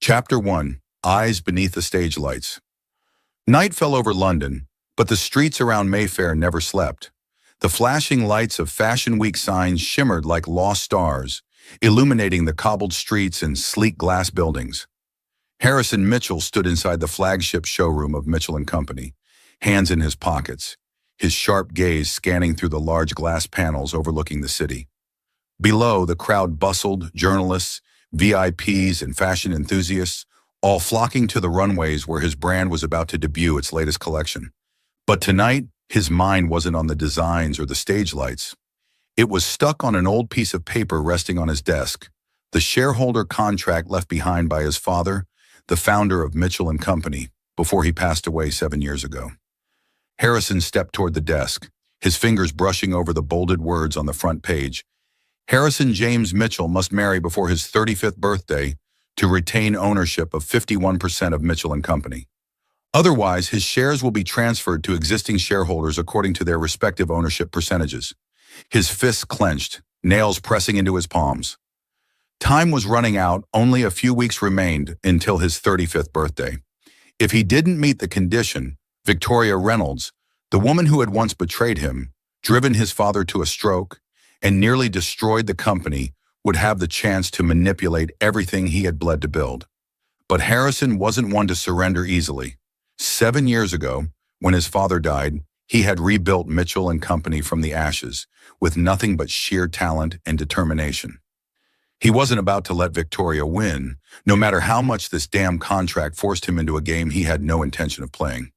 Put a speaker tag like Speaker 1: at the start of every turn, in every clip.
Speaker 1: Chapter 1. Eyes Beneath the Stage Lights. Night fell over London, but the streets around Mayfair never slept. The flashing lights of Fashion Week signs shimmered like lost stars, illuminating the cobbled streets and sleek glass buildings. Harrison Mitchell stood inside the flagship showroom of Mitchell & Company, hands in his pockets, his sharp gaze scanning through the large glass panels overlooking the city. Below, the crowd bustled, journalists, VIPs, and fashion enthusiasts, all flocking to the runways where his brand was about to debut its latest collection. But tonight, his mind wasn't on the designs or the stage lights. It was stuck on an old piece of paper resting on his desk, the shareholder contract left behind by his father, the founder of Mitchell & Company, before he passed away 7 years ago. Harrison stepped toward the desk, his fingers brushing over the bolded words on the front page. Harrison James Mitchell must marry before his 35th birthday to retain ownership of 51% of Mitchell & Company. Otherwise, his shares will be transferred to existing shareholders according to their respective ownership percentages. His fists clenched, nails pressing into his palms. Time was running out, only a few weeks remained until his 35th birthday. If he didn't meet the condition, Victoria Reynolds, the woman who had once betrayed him, driven his father to a stroke, and nearly destroyed the company, would have the chance to manipulate everything he had bled to build. But Harrison wasn't one to surrender easily. 7 years ago, when his father died, he had rebuilt Mitchell & Company from the ashes, with nothing but sheer talent and determination. He wasn't about to let Victoria win, no matter how much this damn contract forced him into a game he had no intention of playing.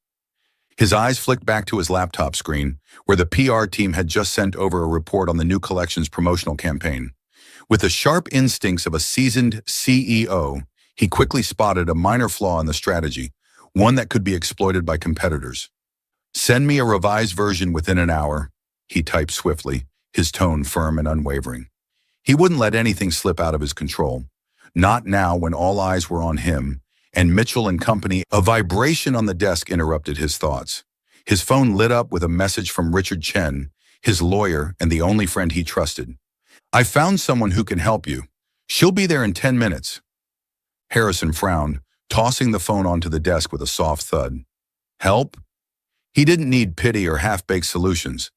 Speaker 1: His eyes flicked back to his laptop screen, where the PR team had just sent over a report on the new collection's promotional campaign. With the sharp instincts of a seasoned CEO, he quickly spotted a minor flaw in the strategy, one that could be exploited by competitors. "Send me a revised version within an hour," he typed swiftly, his tone firm and unwavering. He wouldn't let anything slip out of his control, not now when all eyes were on him and Mitchell & Company. A vibration on the desk interrupted his thoughts. His phone lit up with a message from Richard Chen, his lawyer and the only friend he trusted. "I found someone who can help you. She'll be there in 10 minutes. Harrison frowned, tossing the phone onto the desk with a soft thud. Help? He didn't need pity or half-baked solutions,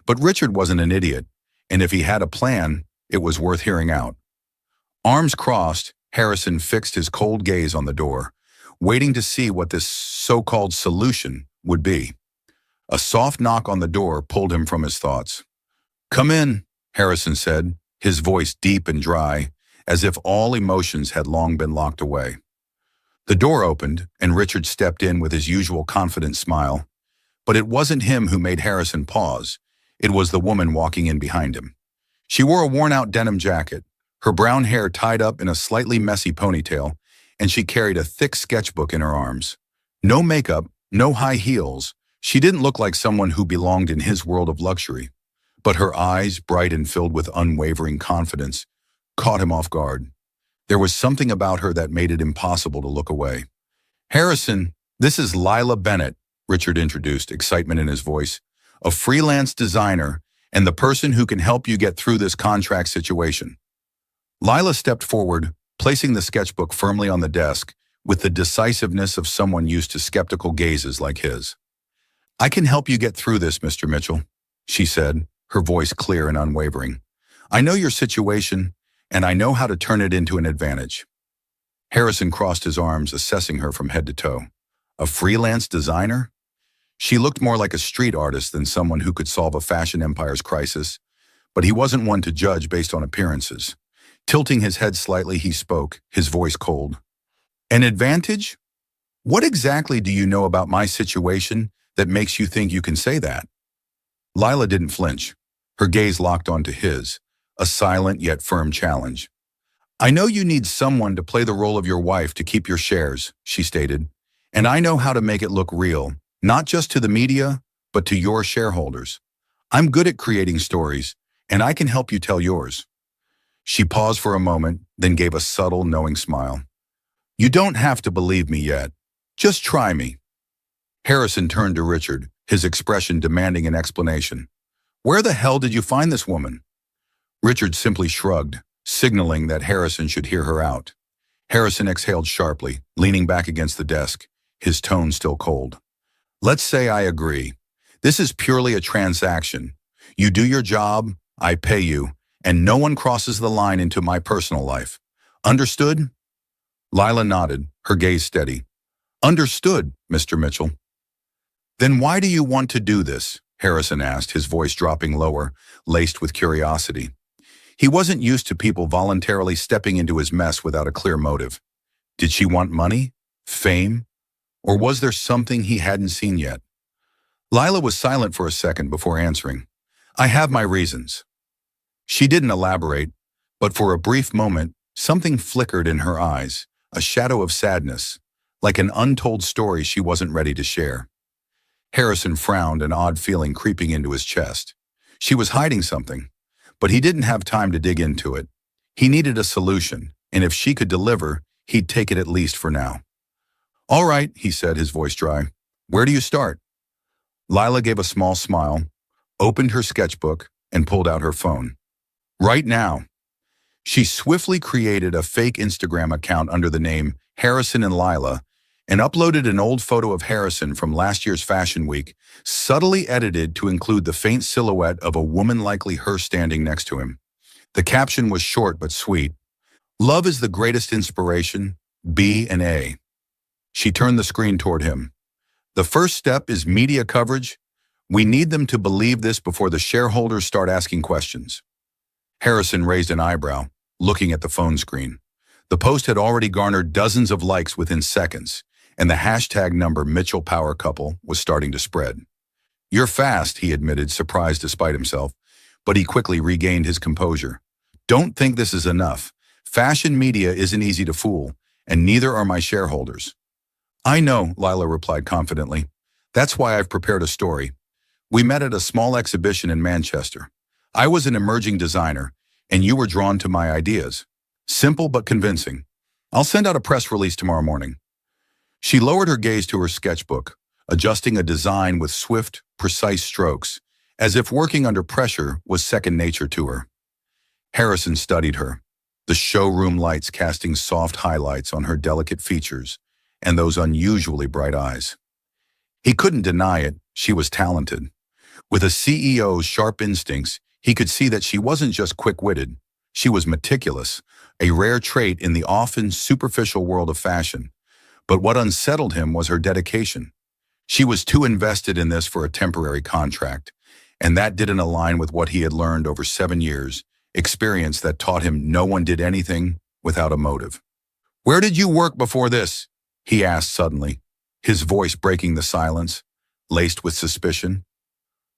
Speaker 1: but Richard wasn't an idiot, and if he had a plan, it was worth hearing out. Arms crossed, Harrison fixed his cold gaze on the door, waiting to see what this so-called solution would be. A soft knock on the door pulled him from his thoughts. "Come in," Harrison said, his voice deep and dry, as if all emotions had long been locked away. The door opened, and Richard stepped in with his usual confident smile. But it wasn't him who made Harrison pause. It was the woman walking in behind him. She wore a worn-out denim jacket, her brown hair tied up in a slightly messy ponytail, and she carried a thick sketchbook in her arms. No makeup, no high heels. She didn't look like someone who belonged in his world of luxury. But her eyes, bright and filled with unwavering confidence, caught him off guard. There was something about her that made it impossible to look away. "Harrison, this is Lila Bennett," Richard introduced, excitement in his voice. "A freelance designer and the person who can help you get through this contract situation." Lila stepped forward, placing the sketchbook firmly on the desk with the decisiveness of someone used to skeptical gazes like his. "I can help you get through this, Mr. Mitchell," she said, her voice clear and unwavering. "I know your situation, and I know how to turn it into an advantage." Harrison crossed his arms, assessing her from head to toe. A freelance designer? She looked more like a street artist than someone who could solve a fashion empire's crisis, but he wasn't one to judge based on appearances. Tilting his head slightly, he spoke, his voice cold. "An advantage? What exactly do you know about my situation that makes you think you can say that?" Lila didn't flinch. Her gaze locked onto his, a silent yet firm challenge. "I know you need someone to play the role of your wife to keep your shares," she stated, "and I know how to make it look real, not just to the media, but to your shareholders. I'm good at creating stories, and I can help you tell yours." She paused for a moment, then gave a subtle, knowing smile. "You don't have to believe me yet. Just try me." Harrison turned to Richard, his expression demanding an explanation. "Where the hell did you find this woman?" Richard simply shrugged, signaling that Harrison should hear her out. Harrison exhaled sharply, leaning back against the desk, his tone still cold. Let's say I agree. This is purely a transaction. You do your job, I pay you, and no one crosses the line into my personal life. Understood? Lila nodded, her gaze steady. Understood, Mr. Mitchell. Then why do you want to do this? Harrison asked, his voice dropping lower, laced with curiosity. He wasn't used to people voluntarily stepping into his mess without a clear motive. Did she want money? Fame? Or was there something he hadn't seen yet? Lila was silent for a second before answering. I have my reasons. She didn't elaborate, but for a brief moment, something flickered in her eyes, a shadow of sadness, like an untold story she wasn't ready to share. Harrison frowned, an odd feeling creeping into his chest. She was hiding something, but he didn't have time to dig into it. He needed a solution, and if she could deliver, he'd take it at least for now. All right, he said, his voice dry. Where do you start? Lila gave a small smile, opened her sketchbook, and pulled out her phone. Right now. She swiftly created a fake Instagram account under the name Harrison and Lila and uploaded an old photo of Harrison from last year's Fashion Week, subtly edited to include the faint silhouette of a woman, likely her, standing next to him. The caption was short but sweet. Love is the greatest inspiration, B and A. She turned the screen toward him. The first step is media coverage. We need them to believe this before the shareholders start asking questions. Harrison raised an eyebrow, looking at the phone screen. The post had already garnered dozens of likes within seconds, and the hashtag number Mitchell Power Couple was starting to spread. You're fast, he admitted, surprised despite himself, but he quickly regained his composure. Don't think this is enough. Fashion media isn't easy to fool, and neither are my shareholders. I know, Lila replied confidently. That's why I've prepared a story. We met at a small exhibition in Manchester. I was an emerging designer, and you were drawn to my ideas. Simple but convincing. I'll send out a press release tomorrow morning. She lowered her gaze to her sketchbook, adjusting a design with swift, precise strokes, as if working under pressure was second nature to her. Harrison studied her, the showroom lights casting soft highlights on her delicate features and those unusually bright eyes. He couldn't deny it, she was talented. With a CEO's sharp instincts, he could see that she wasn't just quick-witted, she was meticulous, a rare trait in the often superficial world of fashion. But what unsettled him was her dedication. She was too invested in this for a temporary contract, and that didn't align with what he had learned over 7 years, experience that taught him no one did anything without a motive. Where did you work before this? He asked suddenly, his voice breaking the silence, laced with suspicion.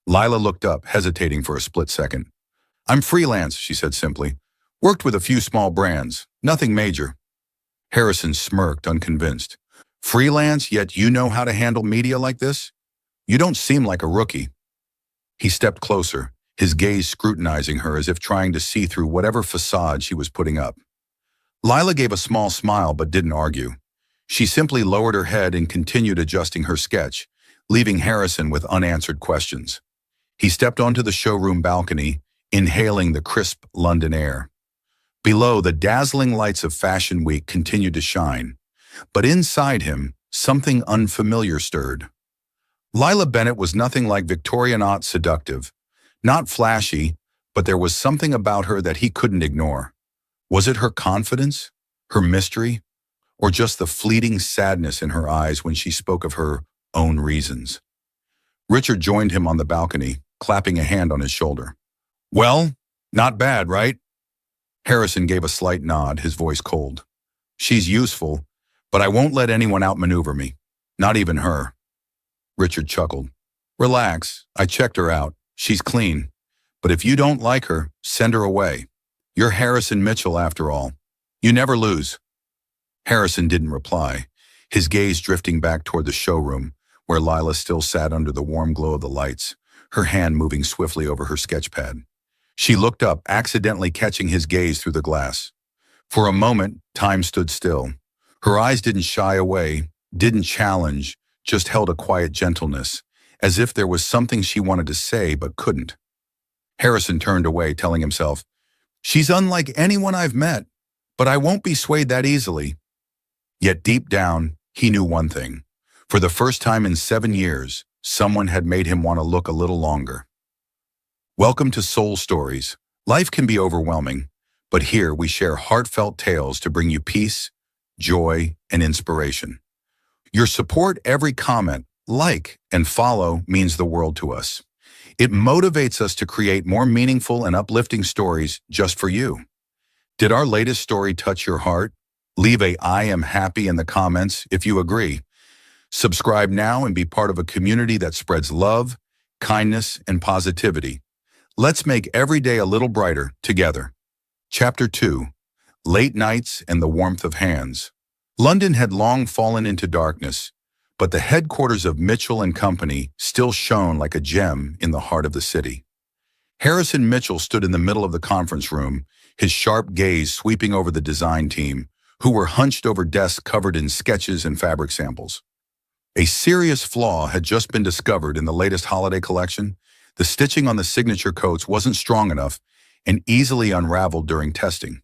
Speaker 1: Lila looked up, hesitating for a split second. I'm freelance, she said simply. Worked with a few small brands, nothing major. Harrison smirked, unconvinced. Freelance, yet you know how to handle media like this? You don't seem like a rookie. He stepped closer, his gaze scrutinizing her as if trying to see through whatever facade she was putting up. Lila gave a small smile but didn't argue. She simply lowered her head and continued adjusting her sketch, leaving Harrison with unanswered questions. He stepped onto the showroom balcony, inhaling the crisp London air. Below, the dazzling lights of Fashion Week continued to shine, but inside him, something unfamiliar stirred. Lila Bennett was nothing like Victorian-aught seductive, not flashy, but there was something about her that he couldn't ignore. Was it her confidence, her mystery, or just the fleeting sadness in her eyes when she spoke of her own reasons? Richard joined him on the balcony, clapping a hand on his shoulder. Well, not bad, right? Harrison gave a slight nod, his voice cold. She's useful, but I won't let anyone outmaneuver me. Not even her. Richard chuckled. Relax, I checked her out. She's clean. But if you don't like her, send her away. You're Harrison Mitchell after all. You never lose. Harrison didn't reply, his gaze drifting back toward the showroom, where Lila still sat under the warm glow of the lights, her hand moving swiftly over her sketchpad. She looked up, accidentally catching his gaze through the glass. For a moment, time stood still. Her eyes didn't shy away, didn't challenge, just held a quiet gentleness, as if there was something she wanted to say but couldn't. Harrison turned away, telling himself, She's unlike anyone I've met, but I won't be swayed that easily. Yet deep down, he knew one thing. For the first time in 7 years, someone had made him want to look a little longer. Welcome to Soul Stories. Life can be overwhelming, but here we share heartfelt tales to bring you peace, joy, and inspiration. Your support, every comment, like, and follow means the world to us. It motivates us to create more meaningful and uplifting stories just for you. Did our latest story touch your heart? Leave a "I am happy" in the comments if you agree. Subscribe now and be part of a community that spreads love, kindness, and positivity. Let's make every day a little brighter together. Chapter 2. Late Nights and the Warmth of Hands. London had long fallen into darkness, but the headquarters of Mitchell and Company still shone like a gem in the heart of the city. Harrison Mitchell stood in the middle of the conference room, his sharp gaze sweeping over the design team, who were hunched over desks covered in sketches and fabric samples. A serious flaw had just been discovered in the latest holiday collection. The stitching on the signature coats wasn't strong enough and easily unraveled during testing.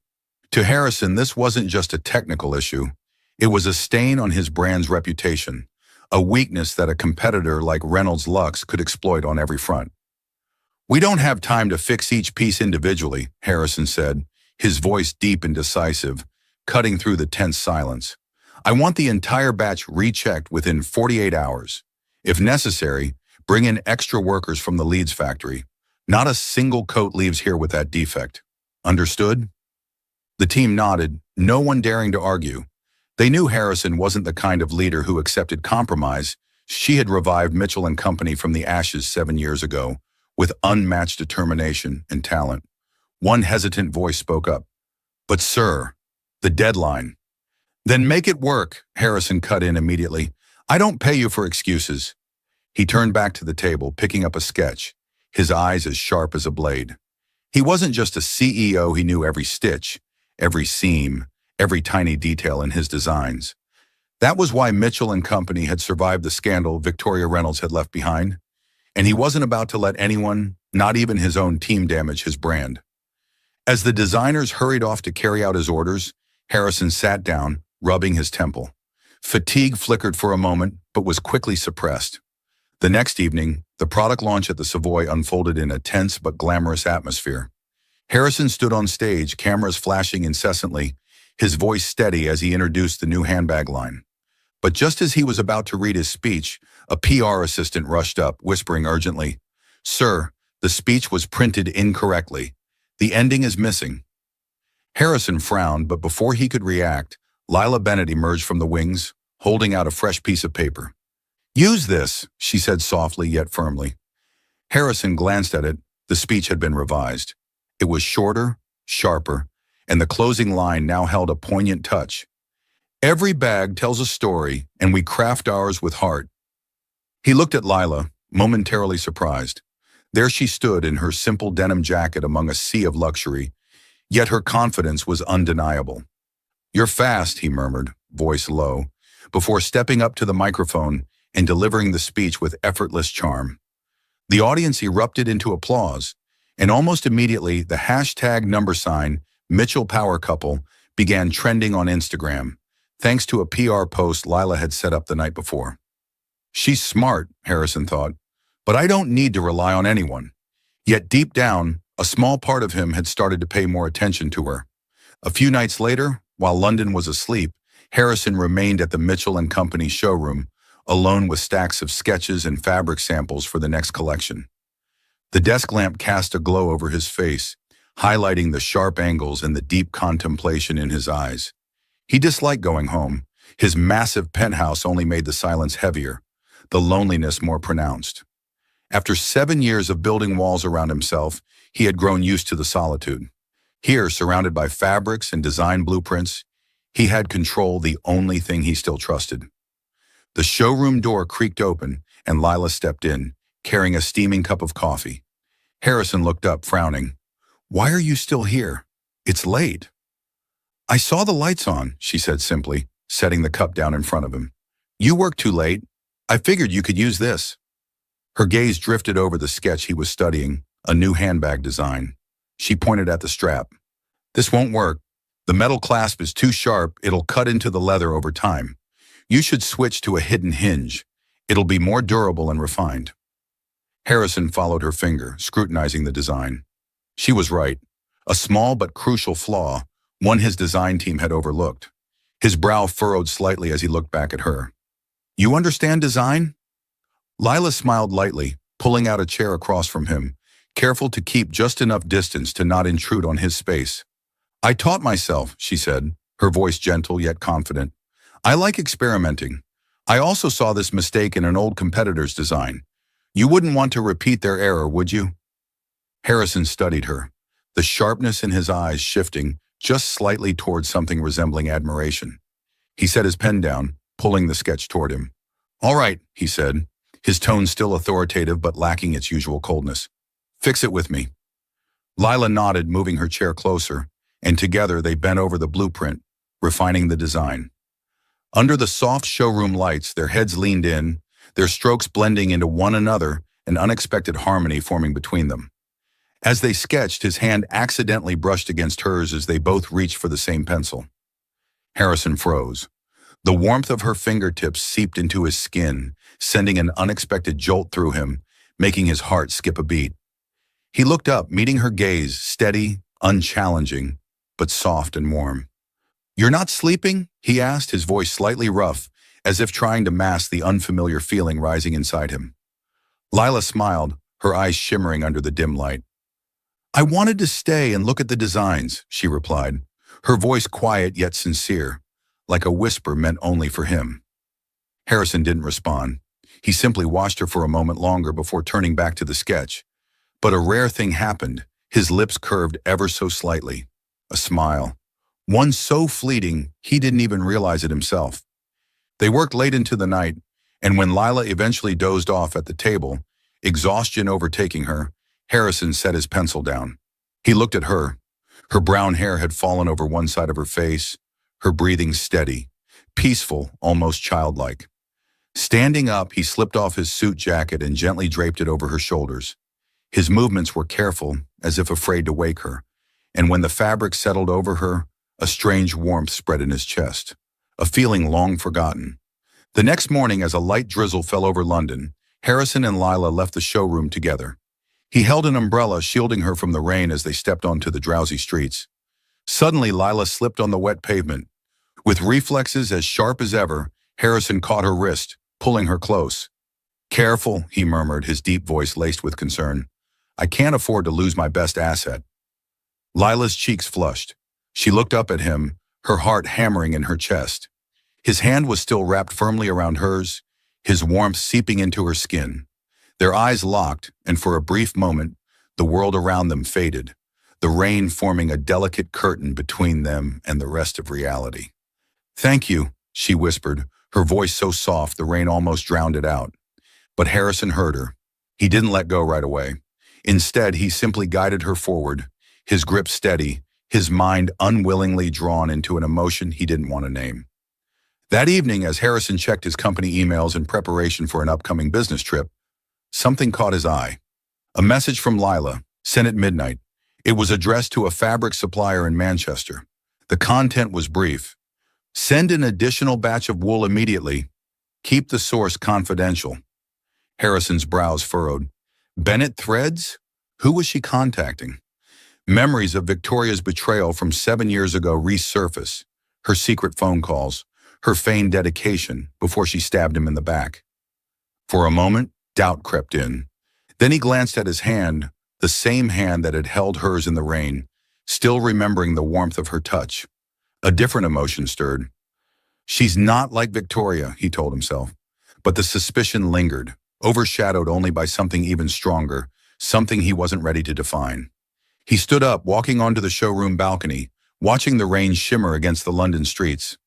Speaker 1: To Harrison, this wasn't just a technical issue. It was a stain on his brand's reputation, a weakness that a competitor like Reynolds Lux could exploit on every front. "We don't have time to fix each piece individually," Harrison said, his voice deep and decisive, cutting through the tense silence. "I want the entire batch rechecked within 48 hours. If necessary, bring in extra workers from the Leeds factory. Not a single coat leaves here with that defect. Understood?" The team nodded, no one daring to argue. They knew Harrison wasn't the kind of leader who accepted compromise. She had revived Mitchell and Company from the ashes 7 years ago, with unmatched determination and talent. One hesitant voice spoke up. "But sir, the deadline." "Then make it work," Harrison cut in immediately. "I don't pay you for excuses." He turned back to the table, picking up a sketch, his eyes as sharp as a blade. He wasn't just a CEO, he knew every stitch, every seam, every tiny detail in his designs. That was why Mitchell and Company had survived the scandal Victoria Reynolds had left behind, and he wasn't about to let anyone, not even his own team, damage his brand. As the designers hurried off to carry out his orders, Harrison sat down, rubbing his temple. Fatigue flickered for a moment, but was quickly suppressed. The next evening, the product launch at the Savoy unfolded in a tense but glamorous atmosphere. Harrison stood on stage, cameras flashing incessantly, his voice steady as he introduced the new handbag line. But just as he was about to read his speech, a PR assistant rushed up, whispering urgently, "Sir, the speech was printed incorrectly. The ending is missing." Harrison frowned, but before he could react, Lila Bennett emerged from the wings, holding out a fresh piece of paper. "Use this," she said softly yet firmly. Harrison glanced at it. The speech had been revised. It was shorter, sharper, and the closing line now held a poignant touch. "Every bag tells a story, and we craft ours with heart." He looked at Lila, momentarily surprised. There she stood in her simple denim jacket among a sea of luxury, yet her confidence was undeniable. "You're fast," he murmured, voice low, before stepping up to the microphone and delivering the speech with effortless charm. The audience erupted into applause, and almost immediately the #number Mitchell Power Couple began trending on Instagram, thanks to a PR post Lila had set up the night before. "She's smart," Harrison thought, "but I don't need to rely on anyone." Yet deep down, a small part of him had started to pay more attention to her. A few nights later, while London was asleep, Harrison remained at the Mitchell and Company showroom, alone with stacks of sketches and fabric samples for the next collection. The desk lamp cast a glow over his face, highlighting the sharp angles and the deep contemplation in his eyes. He disliked going home. His massive penthouse only made the silence heavier, the loneliness more pronounced. After 7 years of building walls around himself, he had grown used to the solitude. Here, surrounded by fabrics and design blueprints, he had control, the only thing he still trusted. The showroom door creaked open, and Lila stepped in, carrying a steaming cup of coffee. Harrison looked up, frowning. "Why are you still here? It's late." "I saw the lights on," she said simply, setting the cup down in front of him. "You work too late. I figured you could use this." Her gaze drifted over the sketch he was studying, a new handbag design. She pointed at the strap. "This won't work. The metal clasp is too sharp, it'll cut into the leather over time. You should switch to a hidden hinge. It'll be more durable and refined. Harrison followed her finger, scrutinizing the design. She was right. A small but crucial flaw, one his design team had overlooked. His brow furrowed slightly as he looked back at her. You understand design? Lila smiled lightly, pulling out a chair across from him, careful to keep just enough distance to not intrude on his space. I taught myself, she said, her voice gentle yet confident. I like experimenting. I also saw this mistake in an old competitor's design. You wouldn't want to repeat their error, would you? Harrison studied her, the sharpness in his eyes shifting just slightly towards something resembling admiration. He set his pen down, pulling the sketch toward him. All right, he said, his tone still authoritative but lacking its usual coldness. Fix it with me. Lila nodded, moving her chair closer, and together they bent over the blueprint, refining the design. Under the soft showroom lights, their heads leaned in, their strokes blending into one another, an unexpected harmony forming between them. As they sketched, his hand accidentally brushed against hers as they both reached for the same pencil. Harrison froze. The warmth of her fingertips seeped into his skin, sending an unexpected jolt through him, making his heart skip a beat. He looked up, meeting her gaze, steady, unchallenging, but soft and warm. You're not sleeping? He asked, his voice slightly rough, as if trying to mask the unfamiliar feeling rising inside him. Lila smiled, her eyes shimmering under the dim light. I wanted to stay and look at the designs, she replied, her voice quiet yet sincere, like a whisper meant only for him. Harrison didn't respond. He simply watched her for a moment longer before turning back to the sketch. But a rare thing happened. His lips curved ever so slightly. A smile. One so fleeting, he didn't even realize it himself. They worked late into the night, and when Lila eventually dozed off at the table, exhaustion overtaking her, Harrison set his pencil down. He looked at her. Her brown hair had fallen over one side of her face, her breathing steady, peaceful, almost childlike. Standing up, he slipped off his suit jacket and gently draped it over her shoulders. His movements were careful, as if afraid to wake her, and when the fabric settled over her, a strange warmth spread in his chest, a feeling long forgotten. The next morning, as a light drizzle fell over London, Harrison and Lila left the showroom together. He held an umbrella, shielding her from the rain as they stepped onto the drowsy streets. Suddenly, Lila slipped on the wet pavement. With reflexes as sharp as ever, Harrison caught her wrist, pulling her close. Careful, he murmured, his deep voice laced with concern. I can't afford to lose my best asset. Lila's cheeks flushed. She looked up at him, her heart hammering in her chest. His hand was still wrapped firmly around hers, his warmth seeping into her skin. Their eyes locked, and for a brief moment, the world around them faded, the rain forming a delicate curtain between them and the rest of reality. Thank you, she whispered, her voice so soft the rain almost drowned it out. But Harrison heard her. He didn't let go right away. Instead, he simply guided her forward, his grip steady, his mind unwillingly drawn into an emotion he didn't want to name. That evening, as Harrison checked his company emails in preparation for an upcoming business trip, something caught his eye. A message from Lila, sent at midnight. It was addressed to a fabric supplier in Manchester. The content was brief. Send an additional batch of wool immediately. Keep the source confidential. Harrison's brows furrowed. Bennett Threads? Who was she contacting? Memories of Victoria's betrayal from 7 years ago resurface. Her secret phone calls, her feigned dedication before she stabbed him in the back. For a moment, doubt crept in. Then he glanced at his hand, the same hand that had held hers in the rain, still remembering the warmth of her touch. A different emotion stirred. She's not like Victoria, he told himself. But the suspicion lingered, overshadowed only by something even stronger, something he wasn't ready to define. He stood up, walking onto the showroom balcony, watching the rain shimmer against the London streets.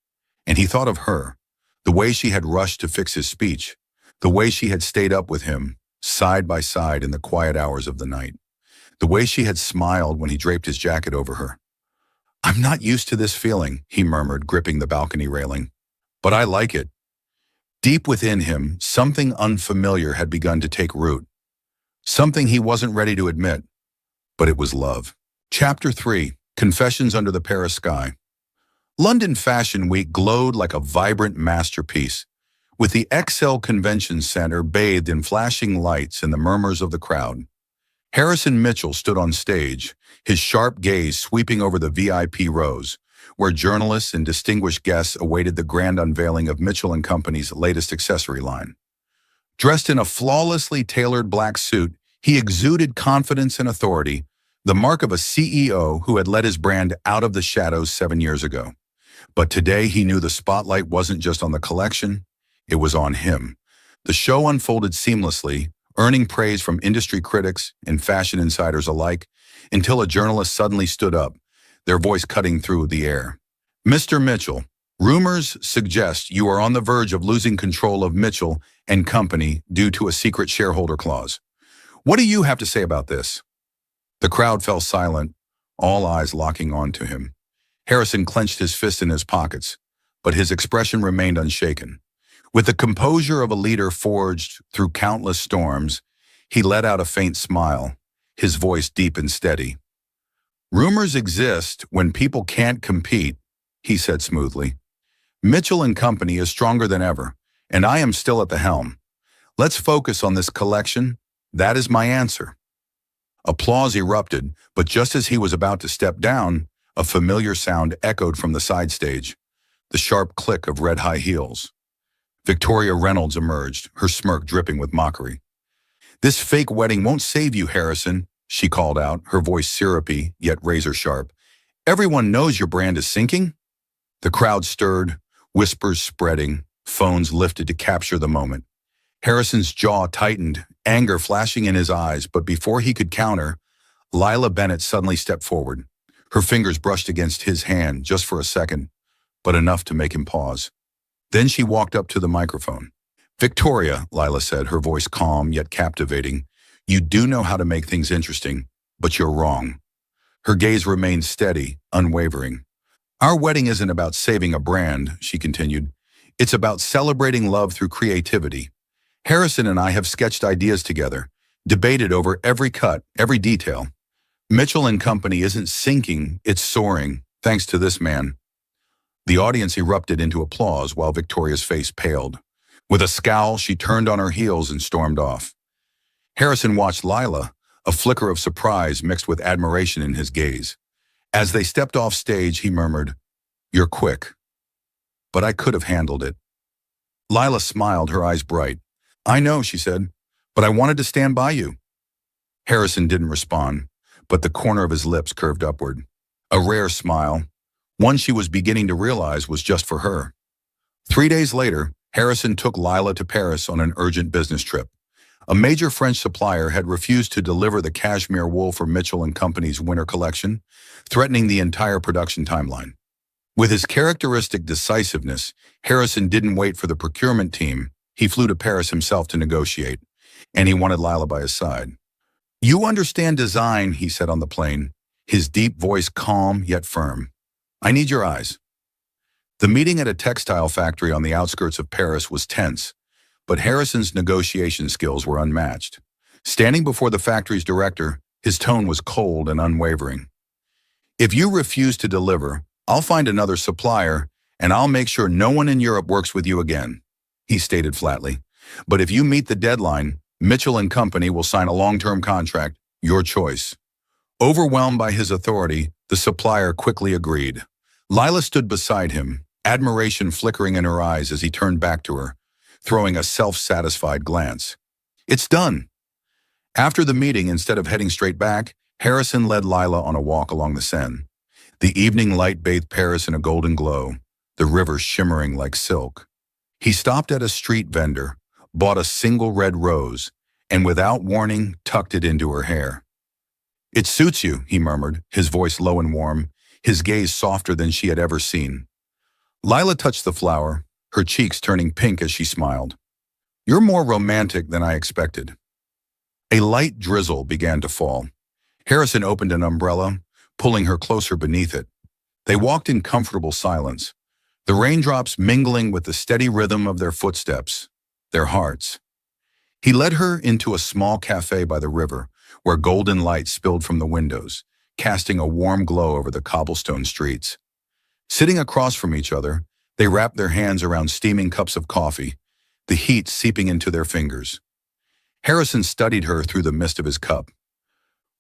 Speaker 1: And he thought of her, the way she had rushed to fix his speech, the way she had stayed up with him, side by side in the quiet hours of the night, the way she had smiled when he draped his jacket over her. I'm not used to this feeling, he murmured, gripping the balcony railing. But I like it. Deep within him, something unfamiliar had begun to take root. Something he wasn't ready to admit. But it was love. Chapter 3. Confessions Under the Paris Sky. London Fashion Week glowed like a vibrant masterpiece, with the XL Convention Center bathed in flashing lights and the murmurs of the crowd. Harrison Mitchell stood on stage, his sharp gaze sweeping over the VIP rows, where journalists and distinguished guests awaited the grand unveiling of Mitchell & Company's latest accessory line. Dressed in a flawlessly tailored black suit, he exuded confidence and authority, the mark of a CEO who had led his brand out of the shadows 7 years ago. But today he knew the spotlight wasn't just on the collection, it was on him. The show unfolded seamlessly, earning praise from industry critics and fashion insiders alike, until a journalist suddenly stood up, their voice cutting through the air. "Mr. Mitchell, rumors suggest you are on the verge of losing control of Mitchell & Company due to a secret shareholder clause. What do you have to say about this?" The crowd fell silent, all eyes locking onto him. Harrison clenched his fists in his pockets, but his expression remained unshaken. With the composure of a leader forged through countless storms, he let out a faint smile, his voice deep and steady. "Rumors exist when people can't compete," he said smoothly. "Mitchell & Company is stronger than ever, and I am still at the helm. Let's focus on this collection. That is my answer." Applause erupted, but just as he was about to step down, a familiar sound echoed from the side stage, the sharp click of red high heels. Victoria Reynolds emerged, her smirk dripping with mockery. "This fake wedding won't save you, Harrison," she called out, her voice syrupy yet razor sharp. "Everyone knows your brand is sinking." The crowd stirred, whispers spreading, phones lifted to capture the moment. Harrison's jaw tightened, anger flashing in his eyes, but before he could counter, Lila Bennett suddenly stepped forward. Her fingers brushed against his hand just for a second, but enough to make him pause. Then she walked up to the microphone. "Victoria," Lila said, her voice calm yet captivating, "you do know how to make things interesting, but you're wrong." Her gaze remained steady, unwavering. "Our wedding isn't about saving a brand," she continued. "It's about celebrating love through creativity. Harrison and I have sketched ideas together, debated over every cut, every detail. Mitchell & Company isn't sinking, it's soaring, thanks to this man." The audience erupted into applause while Victoria's face paled. With a scowl, she turned on her heels and stormed off. Harrison watched Lila, a flicker of surprise mixed with admiration in his gaze. As they stepped off stage, he murmured, "You're quick." "But I could have handled it." Lila smiled, her eyes bright. "I know," she said, "but I wanted to stand by you." Harrison didn't respond, but the corner of his lips curved upward. A rare smile, one she was beginning to realize was just for her. 3 days later, Harrison took Lila to Paris on an urgent business trip. A major French supplier had refused to deliver the cashmere wool for Mitchell & Company's winter collection, threatening the entire production timeline. With his characteristic decisiveness, Harrison didn't wait for the procurement team. He flew to Paris himself to negotiate, and he wanted Lila by his side. "You understand design," he said on the plane, his deep voice calm yet firm. "I need your eyes." The meeting at a textile factory on the outskirts of Paris was tense, but Harrison's negotiation skills were unmatched. Standing before the factory's director, his tone was cold and unwavering. "If you refuse to deliver, I'll find another supplier, and I'll make sure no one in Europe works with you again," he stated flatly. "But if you meet the deadline, Mitchell & Company will sign a long-term contract, your choice." Overwhelmed by his authority, the supplier quickly agreed. Lila stood beside him, admiration flickering in her eyes as he turned back to her, throwing a self-satisfied glance. "It's done." After the meeting, instead of heading straight back, Harrison led Lila on a walk along the Seine. The evening light bathed Paris in a golden glow, the river shimmering like silk. He stopped at a street vendor, bought a single red rose, and without warning tucked it into her hair. "It suits you," he murmured, his voice low and warm, his gaze softer than she had ever seen. Lila touched the flower, her cheeks turning pink as she smiled. "You're more romantic than I expected." A light drizzle began to fall. Harrison opened an umbrella, pulling her closer beneath it. They walked in comfortable silence, the raindrops mingling with the steady rhythm of their footsteps, their hearts. He led her into a small cafe by the river, where golden light spilled from the windows, casting a warm glow over the cobblestone streets. Sitting across from each other, they wrapped their hands around steaming cups of coffee, the heat seeping into their fingers. Harrison studied her through the mist of his cup.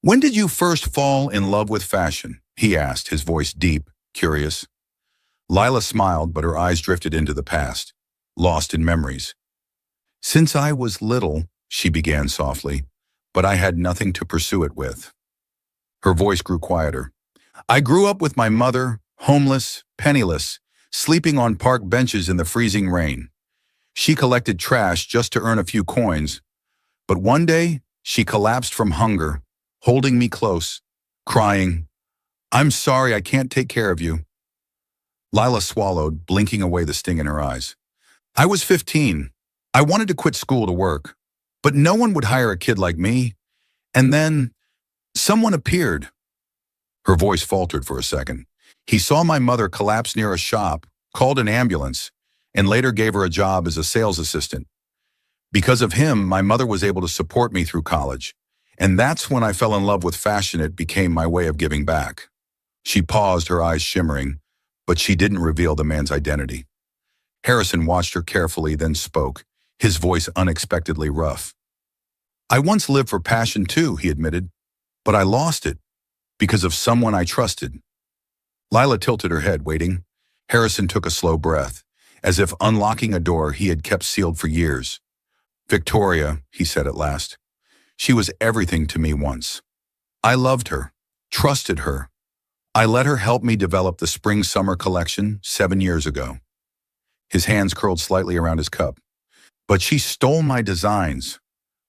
Speaker 1: "When did you first fall in love with fashion?" he asked, his voice deep, curious. Lila smiled, but her eyes drifted into the past, lost in memories. "Since I was little," she began softly, "but I had nothing to pursue it with." Her voice grew quieter. "I grew up with my mother, homeless, penniless, sleeping on park benches in the freezing rain. She collected trash just to earn a few coins, but one day she collapsed from hunger, holding me close, crying, 'I'm sorry, I can't take care of you.'" Lila swallowed, blinking away the sting in her eyes. "I was 15. I wanted to quit school to work, but no one would hire a kid like me. And then someone appeared." Her voice faltered for a second. "He saw my mother collapse near a shop, called an ambulance, and later gave her a job as a sales assistant. Because of him, my mother was able to support me through college. And that's when I fell in love with fashion. It became my way of giving back." She paused, her eyes shimmering, but she didn't reveal the man's identity. Harrison watched her carefully, then spoke, his voice unexpectedly rough. "I once lived for passion too," he admitted, "but I lost it because of someone I trusted." Lila tilted her head, waiting. Harrison took a slow breath, as if unlocking a door he had kept sealed for years. "Victoria," he said at last. "She was everything to me once. I loved her, trusted her. I let her help me develop the spring-summer collection 7 years ago." His hands curled slightly around his cup. "But she stole my designs,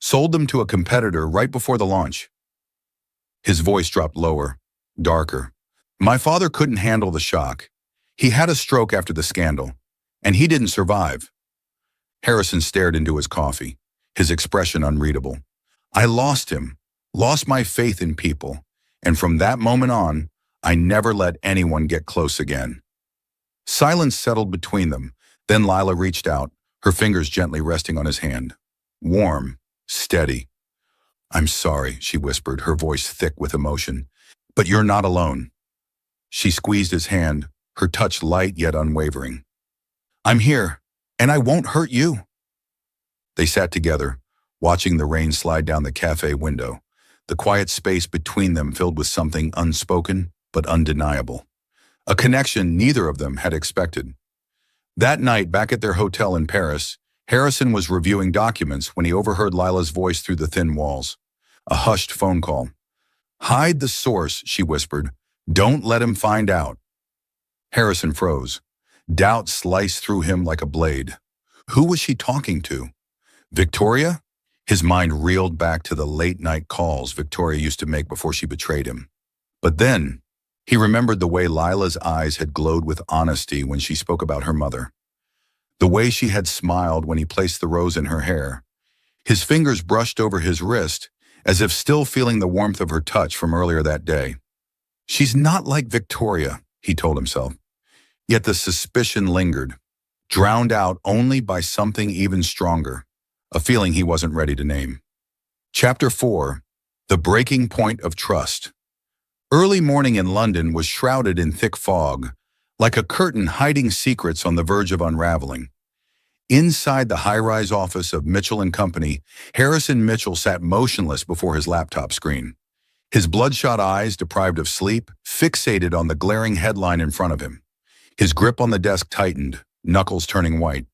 Speaker 1: sold them to a competitor right before the launch." His voice dropped lower, darker. "My father couldn't handle the shock. He had a stroke after the scandal, and he didn't survive." Harrison stared into his coffee, his expression unreadable. "I lost him, lost my faith in people, and from that moment on, I never let anyone get close again." Silence settled between them. Then Lila reached out, her fingers gently resting on his hand. Warm, steady. "I'm sorry," she whispered, her voice thick with emotion. "But you're not alone." She squeezed his hand, her touch light yet unwavering. "I'm here, and I won't hurt you." They sat together, watching the rain slide down the cafe window, the quiet space between them filled with something unspoken but undeniable. A connection neither of them had expected. That night, back at their hotel in Paris, Harrison was reviewing documents when he overheard Lila's voice through the thin walls. A hushed phone call. "Hide the source," she whispered. "Don't let him find out." Harrison froze. Doubt sliced through him like a blade. Who was she talking to? Victoria? His mind reeled back to the late-night calls Victoria used to make before she betrayed him. But then, he remembered the way Lila's eyes had glowed with honesty when she spoke about her mother. The way she had smiled when he placed the rose in her hair. His fingers brushed over his wrist, as if still feeling the warmth of her touch from earlier that day. She's not like Victoria, he told himself. Yet the suspicion lingered, drowned out only by something even stronger, a feeling he wasn't ready to name. Chapter 4. The Breaking Point of Trust. Early morning in London was shrouded in thick fog, like a curtain hiding secrets on the verge of unraveling. Inside the high-rise office of Mitchell & Company, Harrison Mitchell sat motionless before his laptop screen. His bloodshot eyes, deprived of sleep, fixated on the glaring headline in front of him. His grip on the desk tightened, knuckles turning white.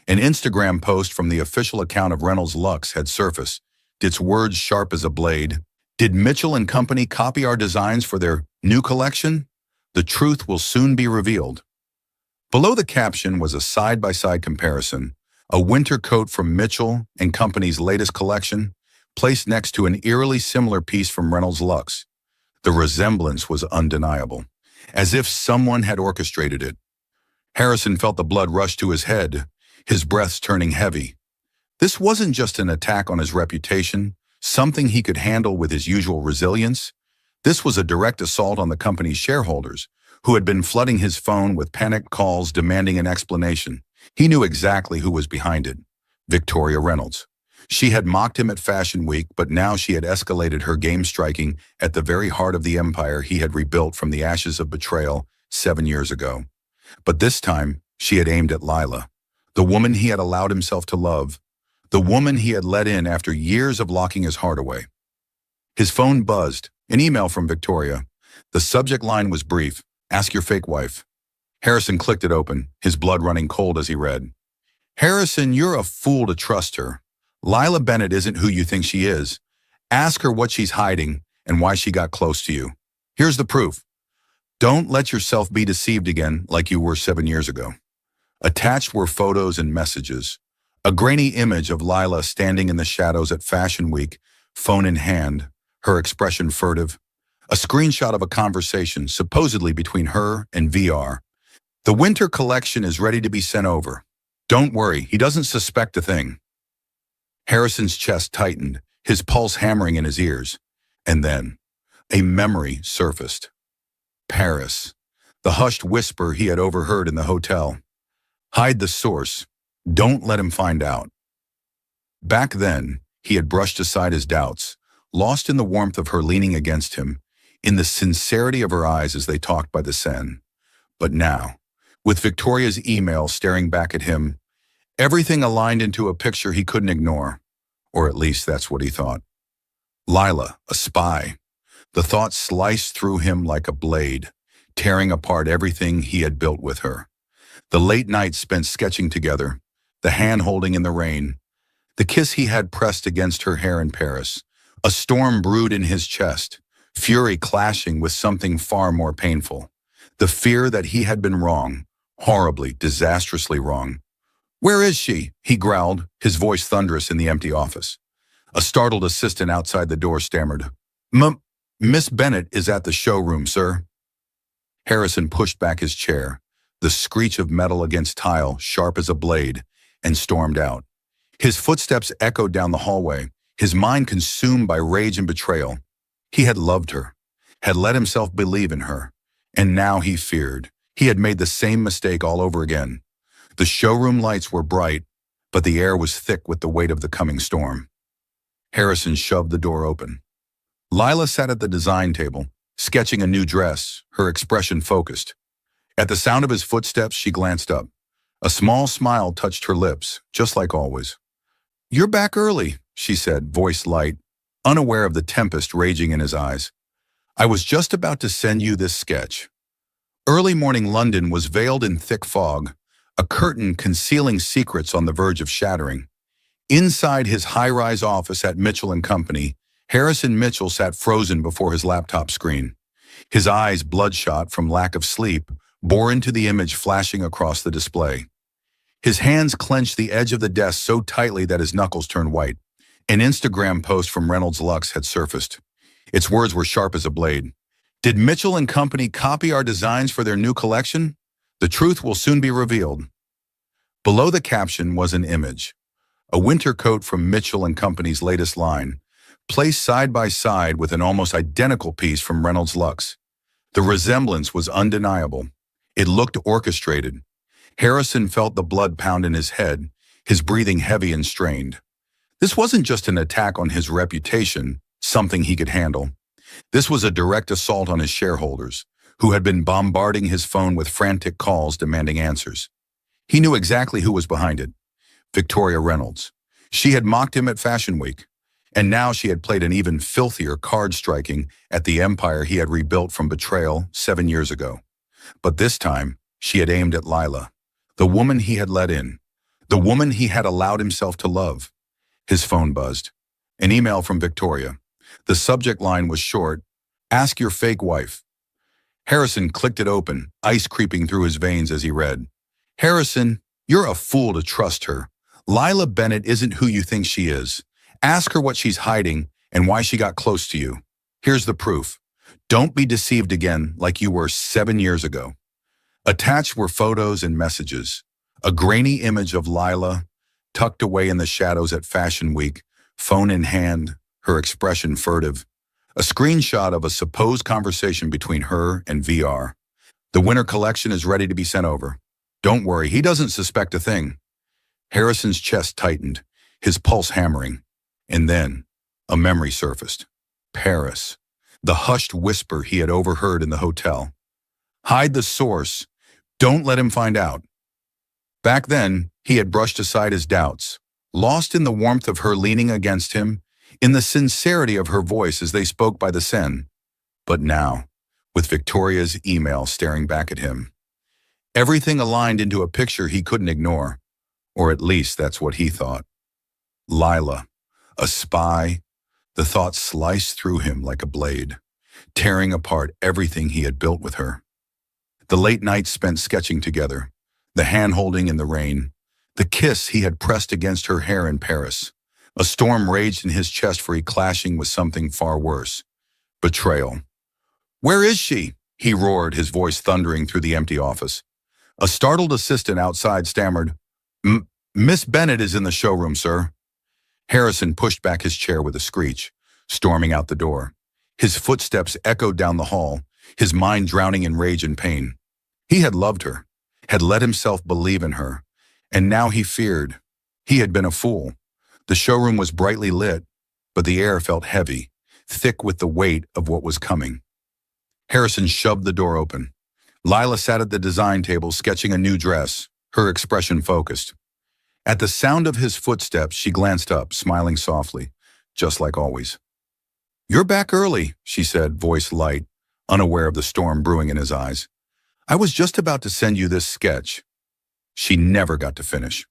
Speaker 1: An Instagram post from the official account of Reynolds Lux had surfaced, its words sharp as a blade. "Did Mitchell & Company copy our designs for their new collection? The truth will soon be revealed." Below the caption was a side-by-side comparison, a winter coat from Mitchell & Company's latest collection, placed next to an eerily similar piece from Reynolds Lux. The resemblance was undeniable, as if someone had orchestrated it. Harrison felt the blood rush to his head, his breaths turning heavy. This wasn't just an attack on his reputation, something he could handle with his usual resilience. This was a direct assault on the company's shareholders, who had been flooding his phone with panicked calls demanding an explanation. He knew exactly who was behind it: Victoria Reynolds. She had mocked him at Fashion Week, but now she had escalated her game, striking at the very heart of the empire he had rebuilt from the ashes of betrayal 7 years ago. But this time, she had aimed at Lila, the woman he had allowed himself to love, the woman he had let in after years of locking his heart away. His phone buzzed, an email from Victoria. The subject line was brief, "Ask your fake wife." Harrison clicked it open, his blood running cold as he read. "Harrison, you're a fool to trust her. Lila Bennett isn't who you think she is. Ask her what she's hiding and why she got close to you. Here's the proof. Don't let yourself be deceived again like you were 7 years ago." Attached were photos and messages. A grainy image of Lila standing in the shadows at Fashion Week, phone in hand, her expression furtive. A screenshot of a conversation supposedly between her and VR. "The winter collection is ready to be sent over. Don't worry, he doesn't suspect a thing." Harrison's chest tightened, his pulse hammering in his ears. And then, a memory surfaced. Paris. The hushed whisper he had overheard in the hotel. Hide the source. Don't let him find out. Back then, he had brushed aside his doubts, lost in the warmth of her leaning against him, in the sincerity of her eyes as they talked by the Seine. But now, with Victoria's email staring back at him, everything aligned into a picture he couldn't ignore. Or at least that's what he thought. Lila, a spy. The thought sliced through him like a blade, tearing apart everything he had built with her. The late nights spent sketching together, the hand-holding in the rain, the kiss he had pressed against her hair in Paris. A storm brewed in his chest, fury clashing with something far more painful. The fear that he had been wrong, horribly, disastrously wrong. "Where is she?" he growled, his voice thunderous in the empty office. A startled assistant outside the door stammered, Miss Bennett is at the showroom, sir." Harrison pushed back his chair, the screech of metal against tile sharp as a blade, and stormed out. His footsteps echoed down the hallway, his mind consumed by rage and betrayal. He had loved her, had let himself believe in her, and now he feared. He had made the same mistake all over again. The showroom lights were bright, but the air was thick with the weight of the coming storm. Harrison shoved the door open. Lila sat at the design table, sketching a new dress, her expression focused. At the sound of his footsteps, she glanced up. A small smile touched her lips, just like always. "You're back early," she said, voice light, unaware of the tempest raging in his eyes. "I was just about to send you this sketch." Early morning London was veiled in thick fog, a curtain concealing secrets on the verge of shattering. Inside his high-rise office at Mitchell & Company, Harrison Mitchell sat frozen before his laptop screen. His eyes, bloodshot from lack of sleep, bore into the image flashing across the display. His hands clenched the edge of the desk so tightly that his knuckles turned white. An Instagram post from Reynolds Lux had surfaced. Its words were sharp as a blade. "Did Mitchell & Company copy our designs for their new collection? The truth will soon be revealed." Below the caption was an image. A winter coat from Mitchell & Company's latest line, placed side by side with an almost identical piece from Reynolds Lux. The resemblance was undeniable. It looked orchestrated. Harrison felt the blood pound in his head, his breathing heavy and strained. This wasn't just an attack on his reputation, something he could handle. This was a direct assault on his shareholders, who had been bombarding his phone with frantic calls demanding answers. He knew exactly who was behind it. Victoria Reynolds. She had mocked him at Fashion Week, and now she had played an even filthier card striking at the empire he had rebuilt from betrayal 7 years ago. But this time, she had aimed at Lila, the woman he had let in, the woman he had allowed himself to love. His phone buzzed. An email from Victoria. The subject line was short, "Ask your fake wife." Harrison clicked it open, ice creeping through his veins as he read. "Harrison, you're a fool to trust her. Lila Bennett isn't who you think she is. Ask her what she's hiding and why she got close to you. Here's the proof. Don't be deceived again like you were 7 years ago." Attached were photos and messages. A grainy image of Lila, tucked away in the shadows at Fashion Week, phone in hand, her expression furtive. A screenshot of a supposed conversation between her and VR. "The winter collection is ready to be sent over. Don't worry, he doesn't suspect a thing." Harrison's chest tightened, his pulse hammering. And then, a memory surfaced. Paris. The hushed whisper he had overheard in the hotel. "Hide the source. Don't let him find out. Back then, he had brushed aside his doubts, lost in the warmth of her leaning against him, in the sincerity of her voice as they spoke by the Seine. But now, with Victoria's email staring back at him, everything aligned into a picture he couldn't ignore, or at least that's what he thought. Lila, a spy, the thought sliced through him like a blade, tearing apart everything he had built with her. The late nights spent sketching together, the hand-holding in the rain, the kiss he had pressed against her hair in Paris. A storm raged in his chest for he clashing with something far worse. Betrayal. "Where is she?" he roared, his voice thundering through the empty office. A startled assistant outside stammered, "Miss Bennett is in the showroom, sir." Harrison pushed back his chair with a screech, storming out the door. His footsteps echoed down the hall, his mind drowning in rage and pain. He had loved her, had let himself believe in her, and now he feared. He had been a fool. The showroom was brightly lit, but the air felt heavy, thick with the weight of what was coming. Harrison shoved the door open. Lila sat at the design table sketching a new dress, her expression focused. At the sound of his footsteps, she glanced up, smiling softly, just like always. "You're back early," she said, voice light, unaware of the storm brewing in his eyes. "I was just about to send you this sketch." She never got to finish.